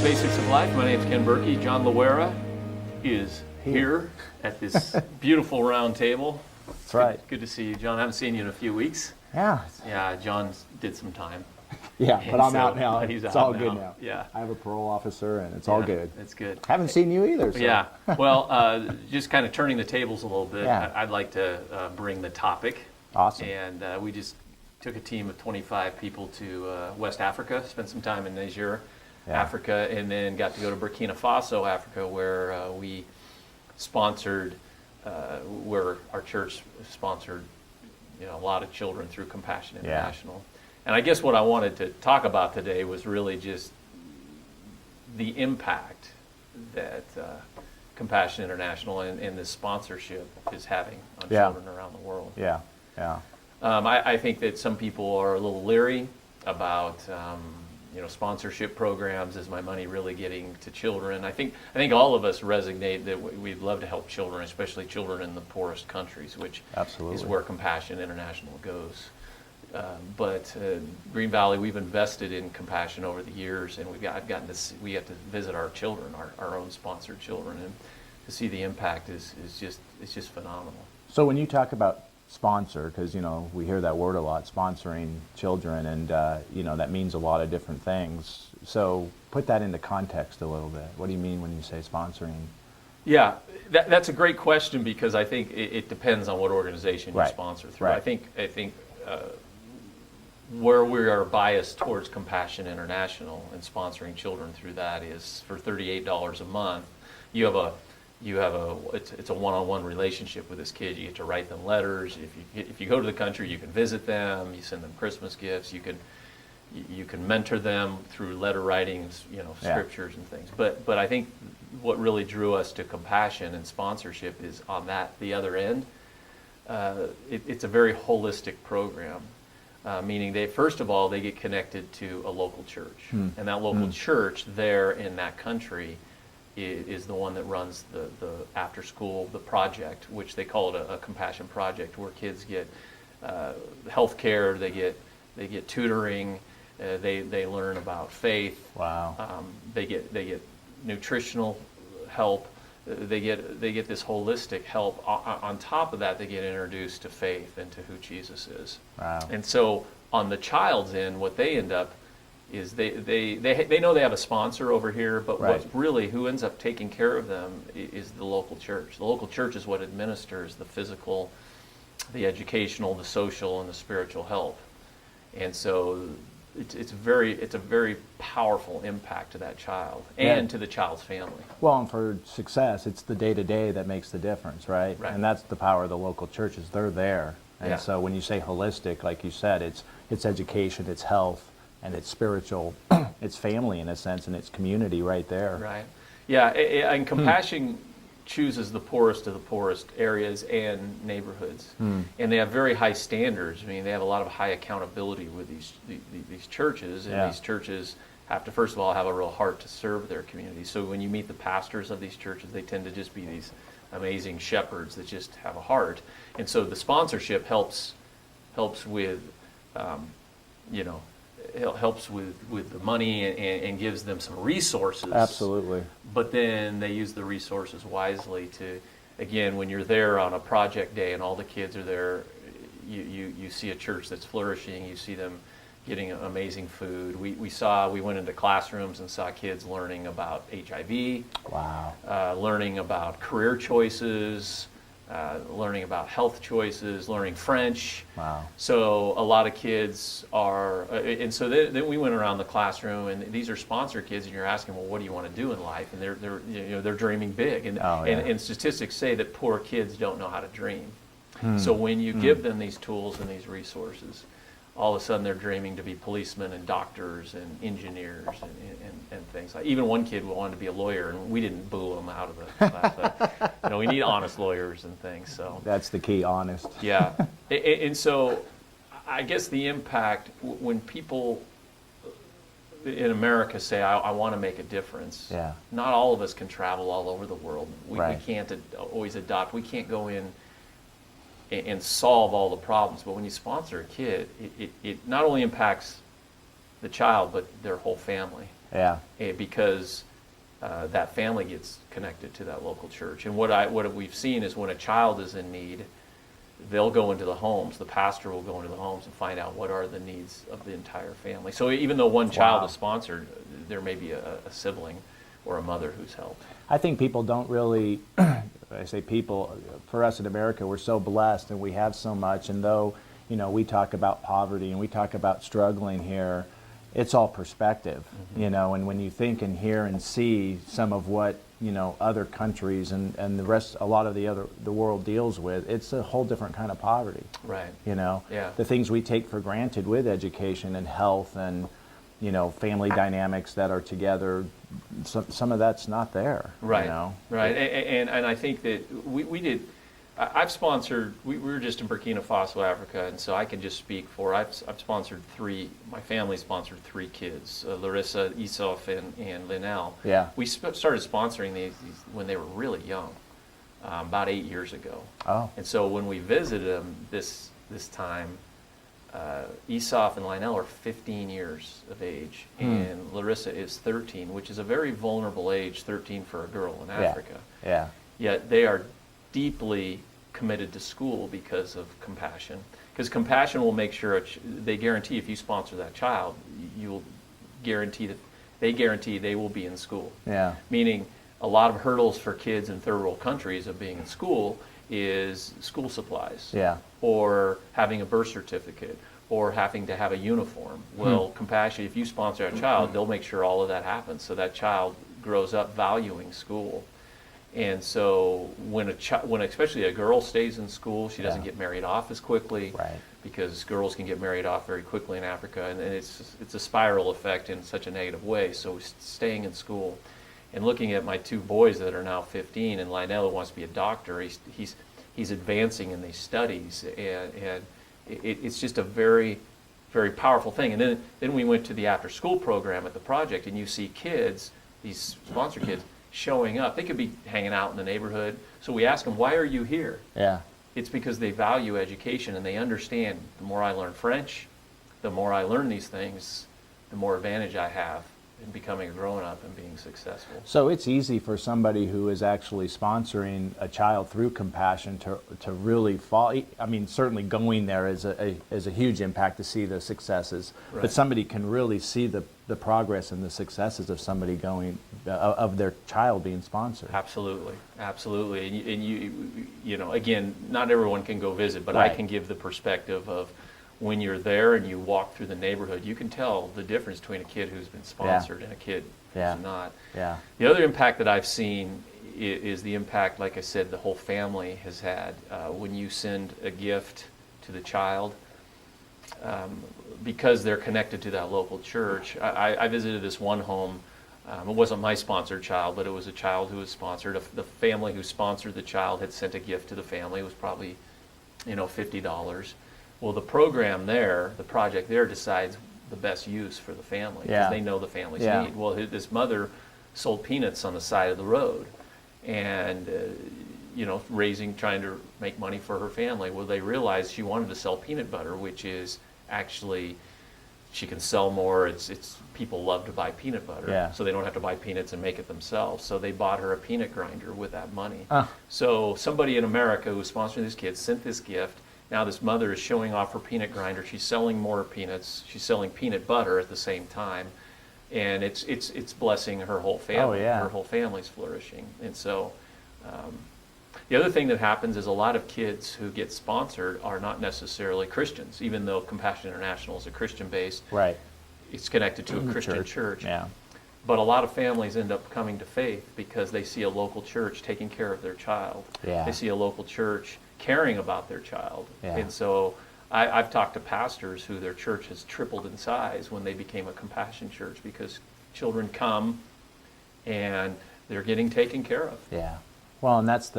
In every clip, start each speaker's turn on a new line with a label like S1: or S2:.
S1: Basics of Life. My name is Ken Burkey. John Loera is here at this beautiful round table.
S2: That's right.
S1: Good to see you, John. I haven't seen you in a few weeks.
S2: Yeah.
S1: Yeah, John did some time.
S2: Yeah, but I'm out now.
S1: He's
S2: It's
S1: out
S2: all
S1: now.
S2: good now.
S1: Yeah.
S2: I have a parole officer, and it's all good.
S1: It's good.
S2: Haven't seen you either. So.
S1: Yeah. Well, just kind of turning the tables a little bit,
S2: Yeah.
S1: I'd like to bring the topic.
S2: Awesome.
S1: And we just took a team of 25 people to West Africa, spent some time in Niger, Africa, and then got to go to Burkina Faso, Africa, where we sponsored, where our church sponsored, a lot of children through Compassion International. And I guess what I wanted to talk about today was really just the impact that Compassion International and this sponsorship is having on children around the world.
S2: Yeah, yeah.
S1: I think that some people are a little leery about sponsorship programs. Is my money really getting to children? I think all of us resonate that we'd love to help children, especially children in the poorest countries, which is where Compassion International goes. But Green Valley, we've invested in Compassion over the years, and we get to visit our children, our own sponsored children, and to see the impact is just phenomenal.
S2: So when you talk about sponsor, because we hear that word a lot, sponsoring children, and that means a lot of different things. So put that into context a little bit. What do you mean when you say sponsoring?
S1: Yeah, that's a great question, because I think it depends on what organization you sponsor through. I think where we are biased towards Compassion International and sponsoring children through that is for $38 a month. It's a one-on-one relationship with this kid. You get to write them letters. If you go to the country, you can visit them. You send them Christmas gifts. You can mentor them through letter writings, scriptures and things. But I think what really drew us to Compassion and sponsorship is on the other end. It's a very holistic program. Meaning first of all, they get connected to a local church. And that local church there in that country is the one that runs the after school, the project, which they call it a compassion project, where kids get health care, they get tutoring, they learn about faith.
S2: Wow.
S1: They get nutritional help. They get this holistic help. On top of that, they get introduced to faith and to who Jesus is.
S2: Wow.
S1: And so on the child's end, what they end up is they know they have a sponsor over here, but who ends up taking care of them is the local church. The local church is what administers the physical, the educational, the social, and the spiritual help. And so it's a very powerful impact to that child and to the child's family.
S2: Well, and for success, it's the day-to-day that makes the difference, right? And that's the power of the local churches. They're there. And so when you say holistic, like you said, it's education, it's health, and it's spiritual, it's family in a sense, and it's community right there.
S1: Right. Yeah, and Compassion chooses the poorest of the poorest areas and neighborhoods. And they have very high standards. I mean, they have a lot of high accountability with these churches, and these churches have to, first of all, have a real heart to serve their community. So when you meet the pastors of these churches, they tend to just be these amazing shepherds that just have a heart. And so the sponsorship helps with, helps with the money and gives them some resources.
S2: Absolutely.
S1: But then they use the resources wisely to, again, when you're there on a project day and all the kids are there, you see a church that's flourishing. You see them getting amazing food. We went into classrooms and saw kids learning about HIV. Wow. Learning about career choices. Learning about health choices, learning French.
S2: Wow.
S1: So a lot of kids are, and so then we went around the classroom, and these are sponsored kids, and you're asking, well, what do you want to do in life? And they're dreaming big, and statistics say that poor kids don't know how to dream. So when you give them these tools and these resources, all of a sudden they're dreaming to be policemen and doctors and engineers and things. Like, even one kid wanted to be a lawyer, and we didn't boo him out of the class. But, we need honest lawyers and things. So
S2: that's the key, honest.
S1: Yeah, and so I guess the impact when people in America say, I want to make a difference.
S2: Yeah. Not
S1: all of us can travel all over the world. We can't always adopt. We can't go in and solve all the problems. But when you sponsor a kid, it not only impacts the child, but their whole family.
S2: Yeah.
S1: because that family gets connected to that local church. And what we've seen is when a child is in need, they'll go into the homes. The pastor will go into the homes and find out what are the needs of the entire family. So even though one child is sponsored, there may be a sibling or a mother who's helped.
S2: I think people don't really, I say people, for us in America, we're so blessed and we have so much. And though, we talk about poverty and we talk about struggling here, it's all perspective, and when you think and hear and see some of what, other countries and the rest, a lot of the world deals with, it's a whole different kind of poverty.
S1: Right.
S2: Yeah. The things we take for granted with education and health and, family dynamics that are together, some of that's not there.
S1: Right. Right. And I think that we did. I've sponsored. We were just in Burkina Faso, Africa, and so I can just speak for. I've sponsored three. My family sponsored 3 kids: Larissa, Issof, and Linnell.
S2: Yeah.
S1: We started sponsoring these when they were really young, about 8 years ago.
S2: Oh.
S1: And so when we visited them this time, Issof and Linnell are 15 years of age, and Larissa is 13, which is a very vulnerable age, 13 for a girl in Africa.
S2: Yeah.
S1: Yet they are deeply committed to school because of compassion. Because compassion will make sure they guarantee if you sponsor that child, you will guarantee they will be in school.
S2: Yeah.
S1: Meaning a lot of hurdles for kids in third world countries of being in school is school supplies.
S2: Yeah.
S1: Or having a birth certificate or having to have a uniform. Well, compassion, if you sponsor a child, they'll make sure all of that happens so that child grows up valuing school. And so when especially a girl stays in school, she doesn't get married off as quickly,
S2: right,
S1: because girls can get married off very quickly in Africa, and it's a spiral effect in such a negative way. So staying in school and looking at my 2 boys that are now 15, and Lionel, who wants to be a doctor, he's advancing in these studies, and it's just a very, very powerful thing. And then we went to the after school program at the project, and you see kids, these sponsor kids, showing up. They could be hanging out in the neighborhood. So we ask them, why are you here?
S2: Yeah.
S1: It's because they value education and they understand the more I learn French, the more I learn these things, the more advantage I have in becoming a grown-up and being successful.
S2: So it's easy for somebody who is actually sponsoring a child through compassion to really fall. I mean, certainly going there is a huge impact to see the successes,
S1: right,
S2: but somebody can really see the progress and the successes of somebody going, of their child being sponsored.
S1: Absolutely, absolutely. And you know, again, not everyone can go visit, but
S2: right,
S1: I can give the perspective of when you're there and you walk through the neighborhood, you can tell the difference between a kid who's been sponsored and a kid who's not.
S2: Yeah.
S1: The other impact that I've seen is the impact, like I said, the whole family has had when you send a gift to the child. Because they're connected to that local church. I visited this one home. It wasn't my sponsored child, but it was a child who was sponsored. The family who sponsored the child had sent a gift to the family. It was probably, $50. Well, the program there, the project there, decides the best use for the family because they know the family's need. Well, this mother sold peanuts on the side of the road, and trying to make money for her family. Well, they realized she wanted to sell peanut butter, which is actually, she can sell more. It's people love to buy peanut butter, so they don't have to buy peanuts and make it themselves. So they bought her a peanut grinder with that money. So somebody in America who's sponsoring this kid sent this gift. Now this mother is showing off her peanut grinder. She's selling more peanuts. She's selling peanut butter at the same time, and it's blessing her whole family. Her whole family's flourishing. And so the other thing that happens is a lot of kids who get sponsored are not necessarily Christians, even though Compassion International is a Christian-based.
S2: Right.
S1: It's connected to a Christian church.
S2: Yeah.
S1: But a lot of families end up coming to faith because they see a local church taking care of their child.
S2: Yeah.
S1: They see a local church caring about their child.
S2: Yeah.
S1: And so I've talked to pastors who their church has tripled in size when they became a Compassion church because children come and they're getting taken care of.
S2: Yeah. Well, and that's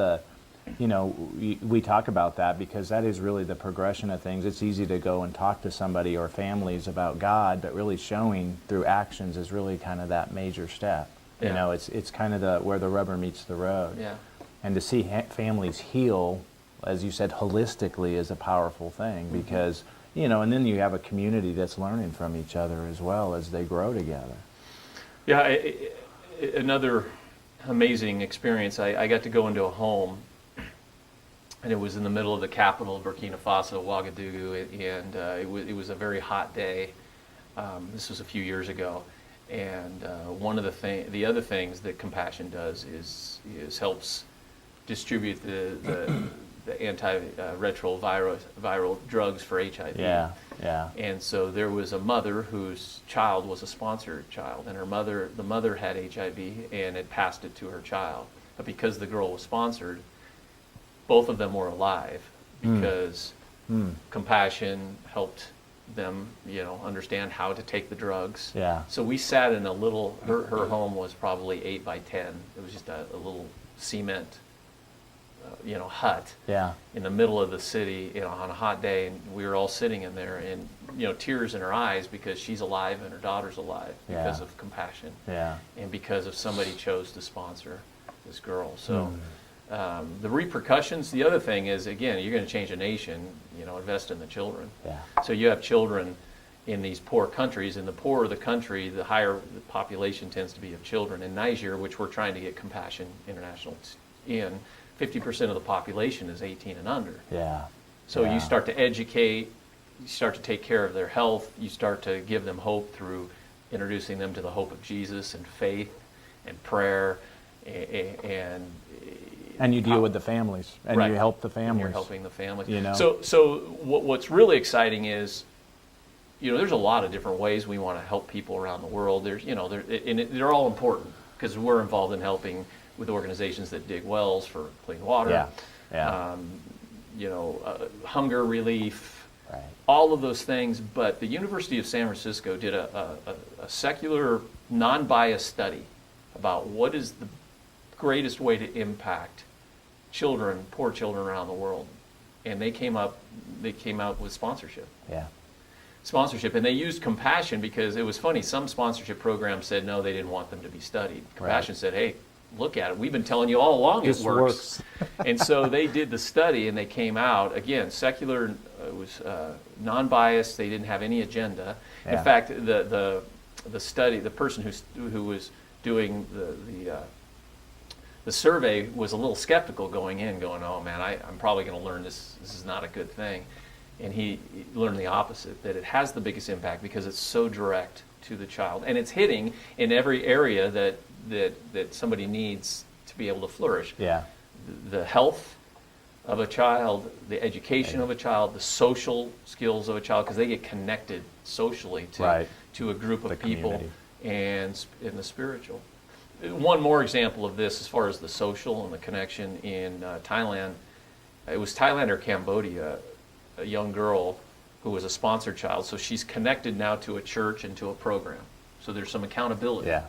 S2: we talk about that because that is really the progression of things. It's easy to go and talk to somebody or families about God, but really showing through actions is really kind of that major step.
S1: Yeah.
S2: It's kind of where the rubber meets the road.
S1: Yeah.
S2: And to see families heal, as you said, holistically is a powerful thing because, and then you have a community that's learning from each other as well as they grow together.
S1: Yeah, another amazing experience. I got to go into a home, and it was in the middle of the capital of Burkina Faso, Ouagadougou, and it was a very hot day. This was a few years ago, and one of the other things that Compassion does is helps distribute the antiretroviral drugs for HIV.
S2: Yeah, yeah.
S1: And so there was a mother whose child was a sponsored child, and the mother had HIV and had passed it to her child. But because the girl was sponsored, both of them were alive because Compassion helped them, understand how to take the drugs.
S2: Yeah.
S1: So we sat in a little. Her home was probably 8 by 10. It was just a little cement, hut.
S2: Yeah.
S1: In the middle of the city, on a hot day, and we were all sitting in there, and tears in her eyes because she's alive and her daughter's alive because of Compassion.
S2: Yeah.
S1: And because of somebody chose to sponsor this girl. So. The repercussions, the other thing is, again, you're going to change a nation, invest in the children.
S2: Yeah.
S1: So you have children in these poor countries. In the poorer the country, the higher the population tends to be of children. In Niger, which we're trying to get Compassion International in, 50% of the population is 18 and under.
S2: Yeah.
S1: So you start to educate, you start to take care of their health, you start to give them hope through introducing them to the hope of Jesus and faith and prayer
S2: and you deal with the families, and
S1: right.
S2: you help the families.
S1: And you're helping the families.
S2: You know?
S1: So what's really exciting is, there's a lot of different ways we want to help people around the world. There's, they're all important because we're involved in helping with organizations that dig wells for clean water.
S2: Yeah. Yeah.
S1: Hunger relief.
S2: Right.
S1: All of those things. But the University of San Francisco did a secular, non-biased study about what is the greatest way to impact poor children around the world, and they came out with sponsorship.
S2: Yeah.
S1: Sponsorship, and they used Compassion because it was funny. Some sponsorship programs said no, they didn't want them to be studied. Compassion said, "Hey, look at it. We've been telling you all along it works." And so they did the study, and they came out again secular. It was non-biased. They didn't have any agenda.
S2: Yeah.
S1: In fact, the study, the person who was doing the survey was a little skeptical going in, going, "Oh man, I'm probably going to learn this. This is not a good thing." And he learned the opposite, that it has the biggest impact because it's so direct to the child, and it's hitting in every area that somebody needs to be able to flourish.
S2: Yeah.
S1: The health of a child, the education of a child, the social skills of a child, because they get connected socially to a group of people,
S2: community.
S1: and in the spiritual. One more example of this, as far as the social and the connection in Thailand, it was Thailand or Cambodia, a young girl who was a sponsored child. So she's connected now to a church and to a program. So there's some accountability.
S2: Yeah.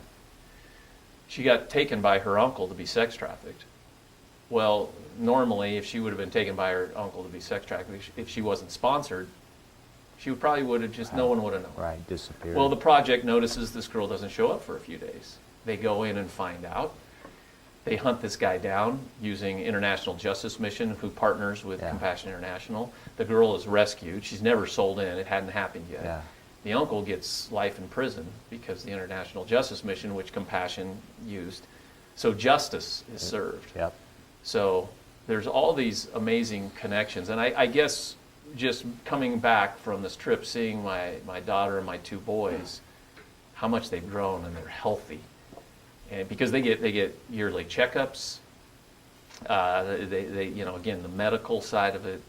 S1: She got taken by her uncle to be sex trafficked. Well, normally, if she would have been taken by her uncle to be sex trafficked, if she wasn't sponsored, she probably would have just, no one would have known.
S2: Right, disappeared.
S1: Well, the project notices this girl doesn't show up for a few days. They go in and find out. They hunt this guy down using International Justice Mission, who partners with Compassion International. The girl is rescued. She's never sold in. It hadn't happened yet.
S2: Yeah.
S1: The uncle gets life in prison because the International Justice Mission, which Compassion used. So justice is served.
S2: Yep.
S1: So there's all these amazing connections. And I guess just coming back from this trip, seeing my daughter and my two boys, how much they've grown and they're healthy. And because they get yearly checkups, they again, the medical side of it,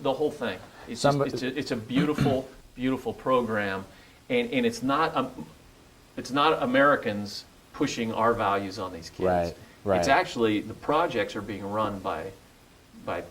S1: the whole thing. It's a beautiful, beautiful program, and it's not Americans pushing our values on these kids.
S2: Right.
S1: It's actually, the projects are being run by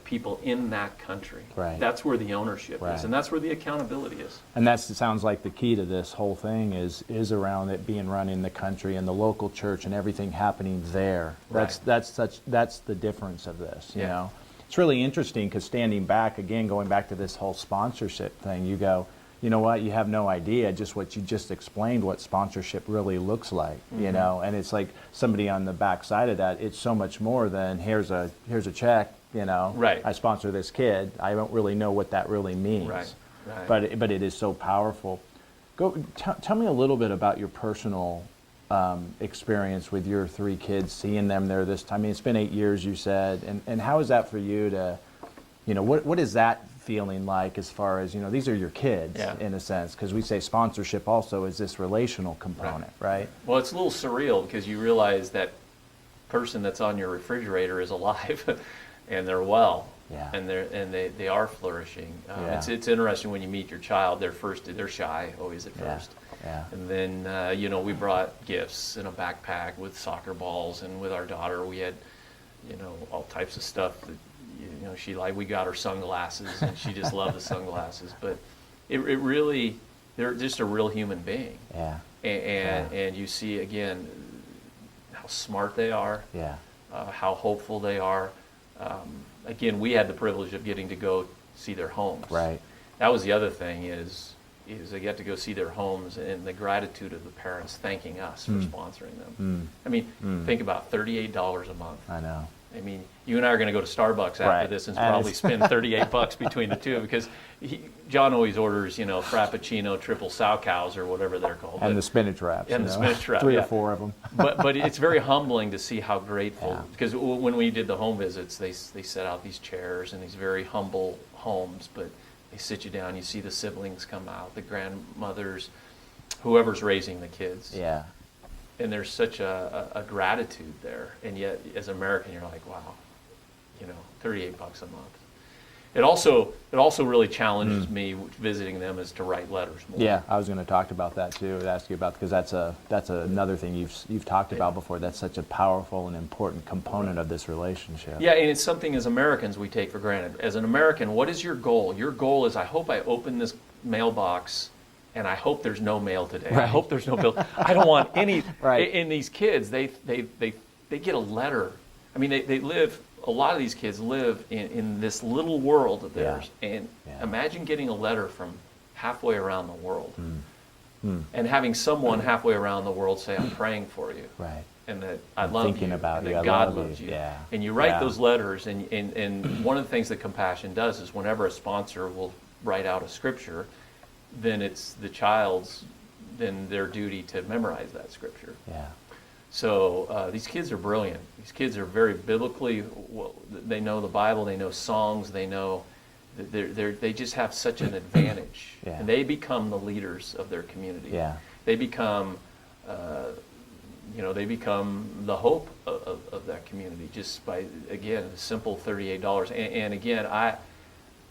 S1: people in that country.
S2: Right.
S1: That's where the ownership is, and that's where the accountability is.
S2: And it sounds like the key to this whole thing is around it being run in the country and the local church and everything happening there. That's the difference of this. You know, it's really interesting because standing back again, going back to this whole sponsorship thing, you go, you know what, you have no idea just what you just explained what sponsorship really looks like. You know, and it's like somebody on the back side of that. It's so much more than here's a check. You know, I sponsor this kid. I don't really know what that really means. But it is so powerful. Tell me a little bit about your personal experience with your 3 kids, seeing them there this time? I mean, it's been 8 years, you said, and how is that for you to, what is that feeling like as far as, these are your kids in a sense, because we say sponsorship also is this relational component, right?
S1: Well, it's a little surreal because you realize that person that's on your refrigerator is alive and they're well.
S2: Yeah.
S1: And they are flourishing.
S2: Yeah.
S1: It's interesting when you meet your child. They're shy always at first.
S2: Yeah.
S1: And then we brought gifts in a backpack with soccer balls, and with our daughter we had all types of stuff that she liked. We got her sunglasses, and she just loved the sunglasses. But it really, they're just a real human being.
S2: Yeah.
S1: And you see again how smart they are.
S2: Yeah.
S1: How hopeful they are. Again, we had the privilege of getting to go see their homes.
S2: Right.
S1: That was the other thing is they get to go see their homes, and the gratitude of the parents thanking us for sponsoring them. I mean, think about $38 a month.
S2: I know.
S1: I mean, you and I are going to go to Starbucks after this and probably spend $38 between the two, because John always orders, Frappuccino, triple sow cows, or whatever they're called.
S2: And the spinach wraps.
S1: And the spinach wrap,
S2: 3 or 4 of them.
S1: but it's very humbling to see how grateful, because when we did the home visits, they set out these chairs in these very humble homes, but they sit you down, you see the siblings come out, the grandmothers, whoever's raising the kids.
S2: Yeah.
S1: And there's such a gratitude there, and yet as an American you're like, wow, $38 a month. It also really challenges me visiting them is to write letters more.
S2: Yeah, I was going to talk about that too. Ask you about, because that's another thing you've talked about before. That's such a powerful and important component of this relationship.
S1: Yeah, and it's something as Americans we take for granted. As an American, what is your goal? Your goal is, I hope I open this mailbox and I hope there's no mail today.
S2: Right.
S1: I hope there's no bill. I don't want any.
S2: Right.
S1: In these kids, they get a letter. I mean, they live. A lot of these kids live in this little world of theirs, and imagine getting a letter from halfway around the world, and having someone halfway around the world say, "I'm praying for you,"
S2: right,
S1: and that I love
S2: thinking
S1: you,
S2: about
S1: and
S2: you,
S1: that
S2: I
S1: God
S2: love
S1: loves you.
S2: Yeah.
S1: And you write those letters, and one of the things that Compassion does is whenever a sponsor will write out a scripture, then it's the child's, then their duty to memorize that scripture.
S2: Yeah.
S1: So these kids are brilliant. These kids are very biblically, they know the Bible, they know songs, they know, they just have such an advantage.
S2: Yeah.
S1: And they become the leaders of their community.
S2: Yeah.
S1: They become, they become the hope of that community just by, again, a simple $38. And again,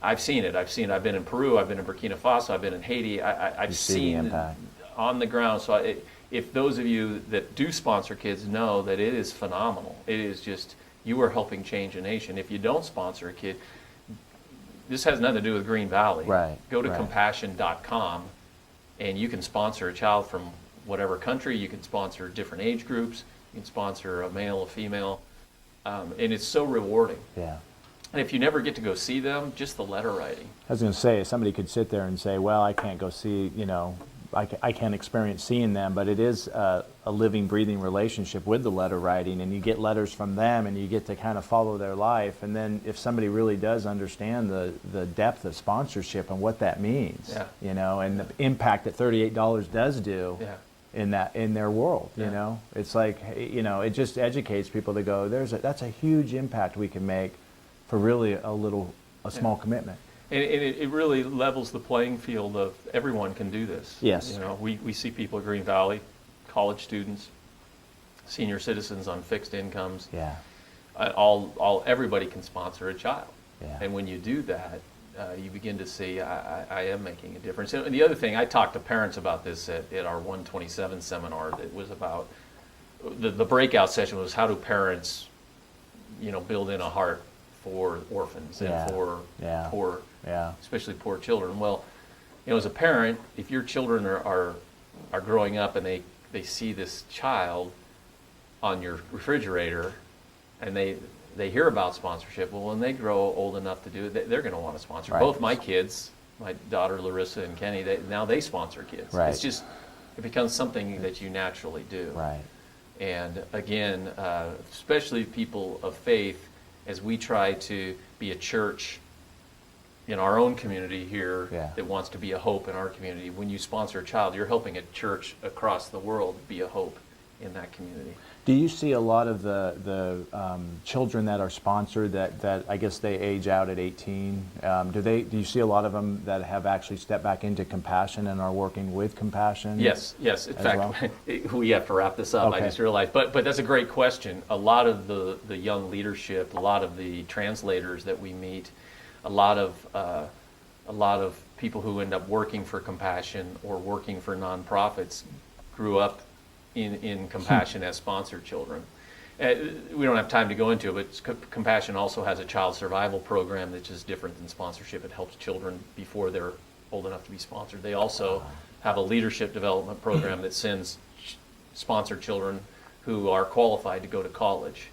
S1: I've seen it. I've been in Peru, I've been in Burkina Faso, I've been in Haiti. I've seen
S2: the impact
S1: on the ground. So if those of you that do sponsor kids know that it is phenomenal. It is just, you are helping change a nation. If you don't sponsor a kid, this has nothing to do with Green Valley.
S2: Right.
S1: Go to compassion.com and you can sponsor a child from whatever country. You can sponsor different age groups. You can sponsor a male, a female. And it's so rewarding.
S2: Yeah.
S1: And if you never get to go see them, just the letter writing.
S2: I was going to say, somebody could sit there and say, well, I can't go see, I can't experience seeing them, but it is a living, breathing relationship with the letter writing, and you get letters from them, and you get to kind of follow their life. And then if somebody really does understand the depth of sponsorship and what that means, and the impact that $38 does do in their world, it's like, it just educates people to go, that's a huge impact we can make for really a small commitment.
S1: And it really levels the playing field of everyone can do this.
S2: Yes.
S1: We see people at Green Valley, college students, senior citizens on fixed incomes.
S2: Yeah.
S1: Everybody can sponsor a child.
S2: Yeah.
S1: And when you do that, you begin to see I am making a difference. And the other thing, I talked to parents about this at our 127 seminar. That was about the breakout session was how do parents, build in a heart for orphans and for poor, especially poor children. Well, as a parent, if your children are growing up and they see this child on your refrigerator and they hear about sponsorship, well, when they grow old enough to do it, they're going to want to sponsor. Right. Both my kids, my daughter Larissa and Kenny, now they sponsor kids.
S2: Right.
S1: It's just, it becomes something that you naturally do.
S2: Right.
S1: And again, especially people of faith, as we try to be a church in our own community here that wants to be a hope in our community, when you sponsor a child, you're helping a church across the world be a hope in that community.
S2: Do you see a lot of the children that are sponsored that I guess they age out at 18? Do you see a lot of them that have actually stepped back into compassion and are working with compassion?
S1: Yes. In fact, well? We have to wrap this up.
S2: Okay.
S1: I just realized, but that's a great question. A lot of the young leadership, a lot of the translators that we meet, a lot of people who end up working for compassion or working for nonprofits grew up in compassion as sponsored children. We don't have time to go into it, but compassion also has a child survival program that's just different than sponsorship. It helps children before they're old enough to be sponsored. They also have a leadership development program that sends sponsored children who are qualified to go to college.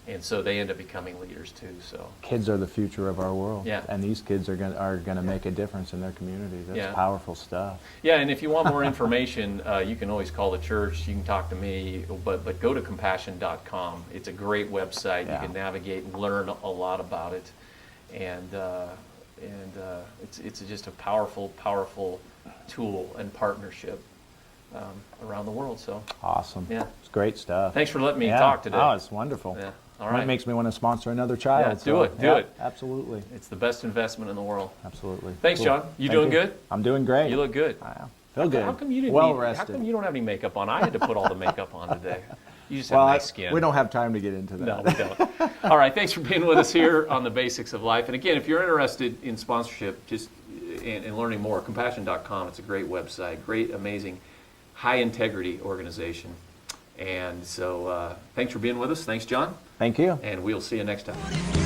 S1: And so they end up becoming leaders too. So
S2: kids are the future of our world.
S1: Yeah.
S2: And these kids are gonna make a difference in their communities. That's powerful stuff.
S1: Yeah, and if you want more information, you can always call the church. You can talk to me, but go to compassion.com. It's a great website. You can navigate and learn a lot about it, and it's just a powerful tool and partnership around the world. So
S2: awesome.
S1: Yeah,
S2: it's great stuff.
S1: Thanks for letting me talk today.
S2: Oh, it's wonderful.
S1: Yeah. All right.
S2: It makes me want to sponsor another child.
S1: Yeah, do it.
S2: Absolutely.
S1: It's the best investment in the world.
S2: Absolutely.
S1: Thanks,
S2: cool.
S1: John. You doing good?
S2: I'm doing great.
S1: You look good.
S2: I feel good.
S1: How come you didn't?
S2: Rested.
S1: How come you don't have any makeup on? I had to put all the makeup on today. You just have nice skin.
S2: We don't have time to get into that.
S1: No, we don't. All right. Thanks for being with us here on the Basics of Life. And again, if you're interested in sponsorship, just and learning more, compassion.com. It's a great website. Great, amazing, high integrity organization. And so thanks for being with us. Thanks, John.
S2: Thank you.
S1: And we'll see you next time.